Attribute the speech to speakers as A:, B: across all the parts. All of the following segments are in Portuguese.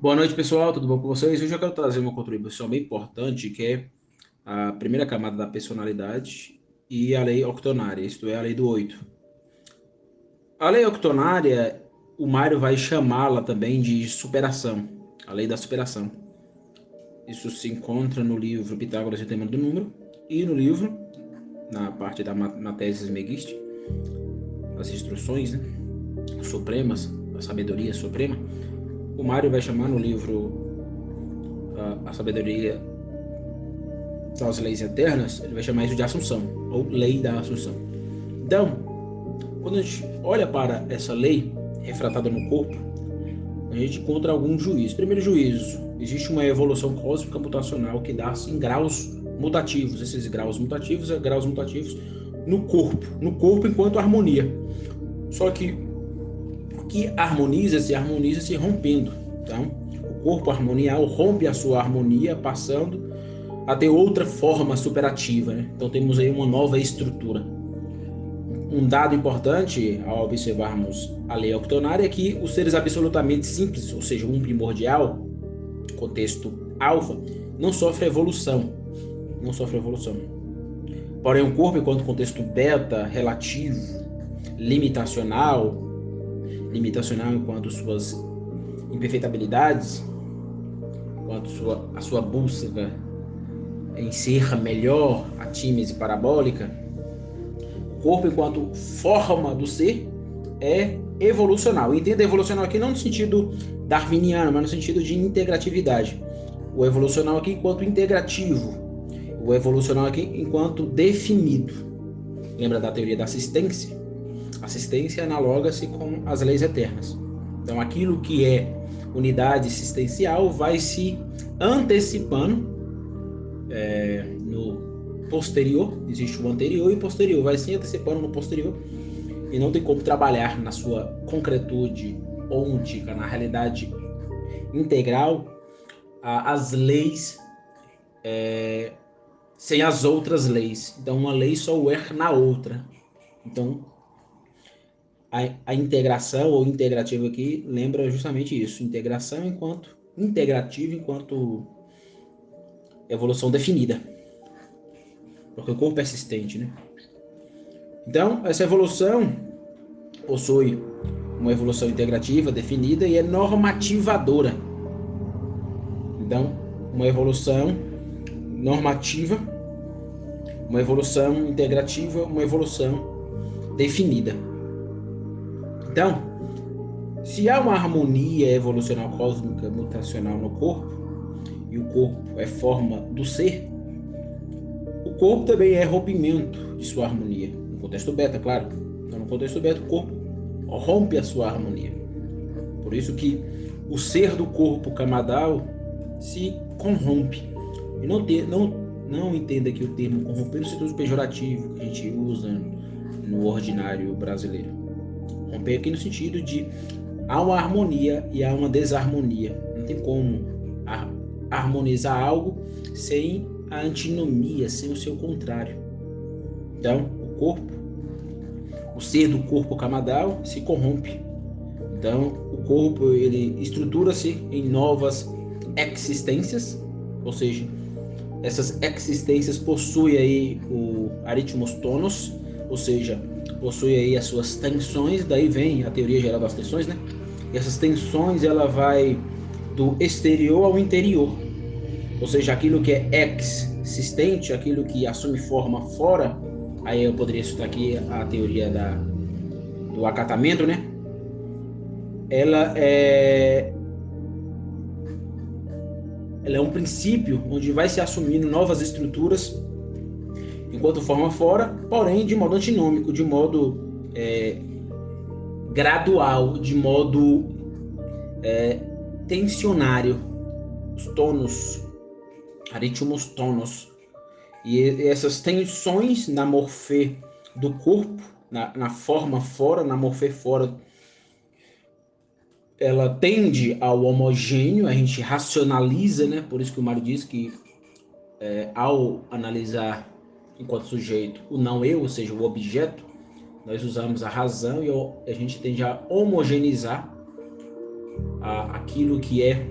A: Boa noite, pessoal. Tudo bom com vocês? Hoje eu quero trazer uma contribuição bem importante, que é a primeira camada da personalidade e a lei octonária, isto é, a lei do 8. A lei octonária, o Mário vai chamá-la também de superação, a lei da superação. Isso se encontra no livro Pitágoras e o Tema do Número e no livro, na parte da Matesis Megiste, as instruções, né, supremas, a sabedoria suprema. O Mário vai chamar no livro a sabedoria das leis eternas, ele vai chamar isso de Assunção, ou lei da Assunção. Então, quando a gente olha para essa lei refratada no corpo, a gente encontra alguns juízos. Primeiro juízo, existe uma evolução cósmica mutacional que dá-se em graus mutativos. Esses graus mutativos são graus mutativos no corpo enquanto harmonia. Só que o que harmoniza se rompendo. Então, o corpo harmonial rompe a sua harmonia, passando a ter outra forma superativa, né? Então temos aí uma nova estrutura. Um dado importante ao observarmos a lei octonária é que os seres absolutamente simples, ou seja, um primordial, contexto alfa, não sofre evolução. Não sofre evolução. Porém, o corpo, enquanto contexto beta, relativo, limitacional enquanto suas imperfeitabilidades, enquanto a sua busca em ser melhor, a tímese parabólica, o corpo enquanto forma do ser é evolucional. Entenda evolucional aqui não no sentido darwiniano, mas no sentido de integratividade. O evolucional aqui enquanto integrativo, o evolucional aqui enquanto definido. Lembra da teoria da assistência? Assistência analoga-se com as leis eternas. Então aquilo que é unidade existencial vai se antecipando no posterior, existe o anterior e o posterior, vai se antecipando no posterior e não tem como trabalhar na sua concretude ôntica, na realidade integral, as leis sem as outras leis. Então uma lei só é na outra. Então a integração ou integrativa aqui lembra justamente isso, integração enquanto integrativa enquanto evolução definida. Porque o corpo é persistente, né? Então, essa evolução possui uma evolução integrativa definida e é normativadora. Então, uma evolução normativa, uma evolução integrativa, uma evolução definida. Então, se há uma harmonia evolucional cósmica mutacional no corpo, e o corpo é forma do ser, o corpo também é rompimento de sua harmonia. No contexto beta, claro. Então, no contexto beta, o corpo rompe a sua harmonia. Por isso que o ser do corpo camadal se corrompe. E não entenda que o termo corromper no sentido pejorativo que a gente usa no ordinário brasileiro. Romper aqui no sentido de há uma harmonia e há uma desarmonia. Não tem como harmonizar algo sem a antinomia, sem o seu contrário. Então, o ser do corpo camadal se corrompe. Então, o corpo ele estrutura-se em novas existências, ou seja, essas existências possuem aí o aritmos tonos, ou seja, possui aí as suas tensões, daí vem a teoria geral das tensões, né? E essas tensões ela vai do exterior ao interior, ou seja, aquilo que é existente, aquilo que assume forma fora. Aí eu poderia citar aqui a teoria do acatamento, né? Ela é um princípio onde vai se assumindo novas estruturas enquanto forma fora, porém de modo antinômico, de modo gradual, de modo tensionário. Os tônus, aritmos tônus. E essas tensões na morfê do corpo, na forma fora, na morfê fora, ela tende ao homogêneo, a gente racionaliza, né? Por isso que o Mário diz que ao analisar enquanto sujeito o não eu, ou seja, o objeto, nós usamos a razão e a gente tende a homogeneizar aquilo que é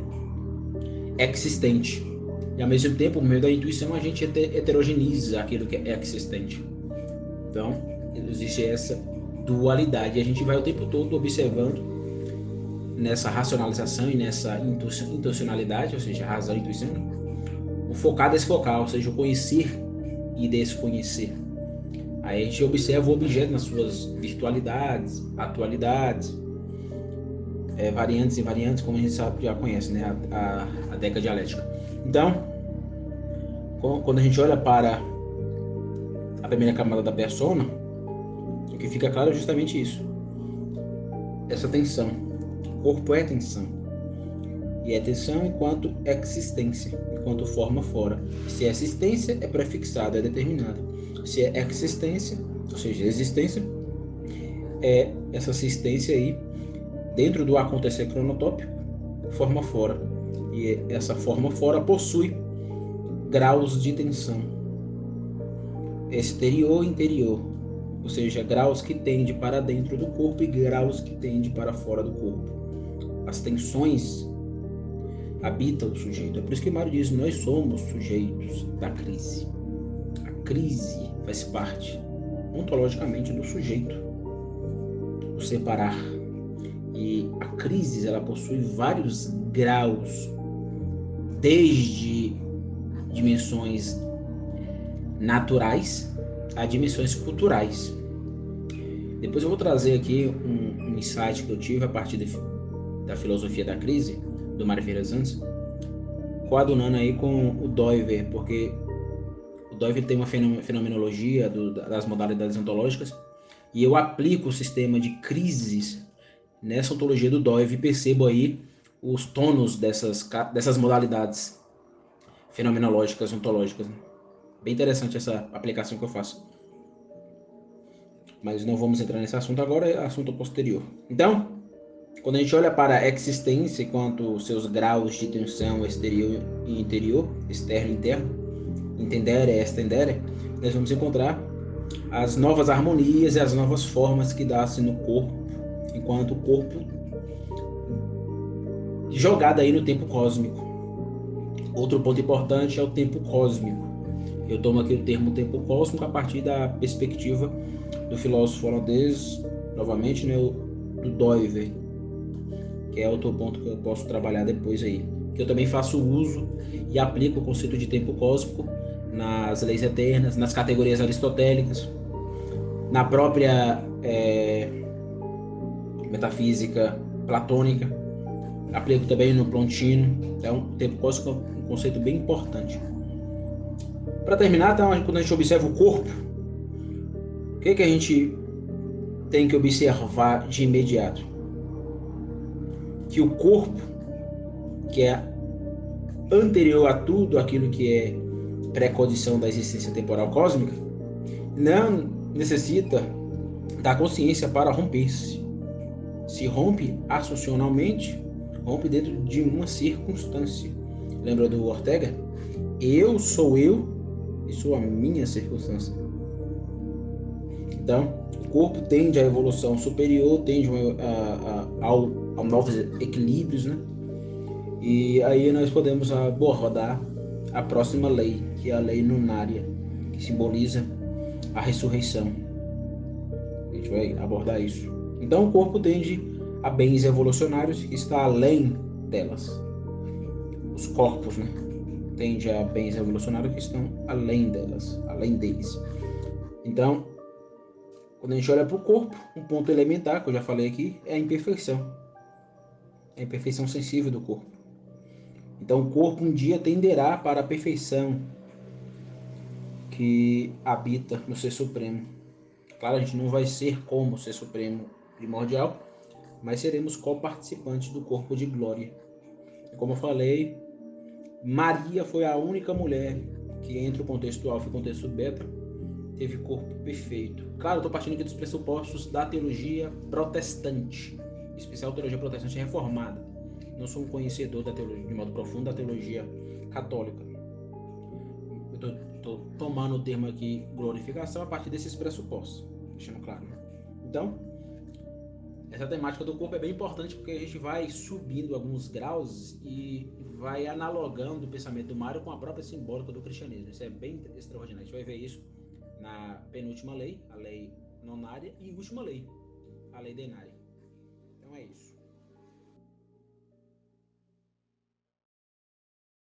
A: existente. E ao mesmo tempo, por meio da intuição, a gente heterogeniza aquilo que é existente. Então, existe essa dualidade. E a gente vai o tempo todo observando nessa racionalização e nessa intencionalidade, ou seja, razão e intuição, o focar desfocar, ou seja, o conhecer e desconhecer. Aí a gente observa o objeto nas suas virtualidades, atualidades, variantes e invariantes, como a gente sabe, já conhece, né? A década dialética. Então, quando a gente olha para a primeira camada da persona, o que fica claro é justamente isso. Essa tensão. O corpo é tensão. E é tensão enquanto existência, enquanto forma fora. Se é existência, é prefixado, é determinado. Se é existência, ou seja, existência, é essa assistência aí, dentro do acontecer cronotópico, forma fora. E essa forma fora possui graus de tensão. Exterior e interior. Ou seja, graus que tendem para dentro do corpo e graus que tendem para fora do corpo. As tensões habitam o sujeito. É por isso que Mário diz, nós somos sujeitos da crise. A crise faz parte ontologicamente do sujeito. O separar. E a crise, ela possui vários graus, desde dimensões naturais a dimensões culturais. Depois eu vou trazer aqui um insight que eu tive a partir da filosofia da crise, do Mário Ferreira Santos, coadunando aí com o Doiver, porque o Doiver tem uma fenomenologia das modalidades ontológicas, e eu aplico o sistema de crises nessa ontologia do Doiver e percebo aí os tônus dessas modalidades fenomenológicas, ontológicas. Bem interessante essa aplicação que eu faço. Mas não vamos entrar nesse assunto agora, é assunto posterior. Então, quando a gente olha para a existência quanto seus graus de tensão exterior e interior, externo e interno, intendere e extendere, nós vamos encontrar as novas harmonias e as novas formas que dá-se no corpo, enquanto o corpo jogado aí no tempo cósmico. Outro ponto importante é o tempo cósmico. Eu tomo aqui o termo tempo cósmico a partir da perspectiva do filósofo holandês, novamente, né, do Doiver, que é outro ponto que eu posso trabalhar depois aí. Que eu também faço uso e aplico o conceito de tempo cósmico nas leis eternas, nas categorias aristotélicas, na própria metafísica platônica. Aplico também no Plontino. Então, o tempo cósmico é um conceito bem importante. Para terminar, então, quando a gente observa o corpo, o que a gente tem que observar de imediato? Que o corpo, que é anterior a tudo aquilo que é pré-condição da existência temporal cósmica, não necessita da consciência para romper-se. Se rompe assuncionalmente, rompe dentro de uma circunstância. Lembra do Ortega? Eu sou eu e sou a minha circunstância. Então, o corpo tende à evolução superior, tende a novos equilíbrios, né? E aí nós podemos abordar a próxima lei, que é a lei lunária, que simboliza a ressurreição. A gente vai abordar isso. Então, o corpo tende a bens evolucionários que está além delas. Os corpos, né? Tende a bens evolucionários que estão além delas, além deles. Então, quando a gente olha para o corpo, um ponto elementar, que eu já falei aqui, é a imperfeição. É a imperfeição sensível do corpo. Então, o corpo um dia tenderá para a perfeição que habita no Ser Supremo. Claro, a gente não vai ser como o Ser Supremo primordial, mas seremos coparticipantes do corpo de glória. Como eu falei, Maria foi a única mulher que, entre o contexto alfa e o contexto beta, teve corpo perfeito. Claro, eu estou partindo aqui dos pressupostos da teologia protestante, em especial a teologia protestante reformada. Não sou um conhecedor da teologia, de modo profundo, da teologia católica. Eu estou tomando o termo aqui glorificação a partir desses pressupostos, deixando claro. Então, Essa temática do corpo é bem importante porque a gente vai subindo alguns graus e vai analogando o pensamento do Mário com a própria simbólica do cristianismo. Isso é bem extraordinário. A gente vai ver isso na penúltima lei, a lei nonária, e última lei, a lei denária. Então é isso.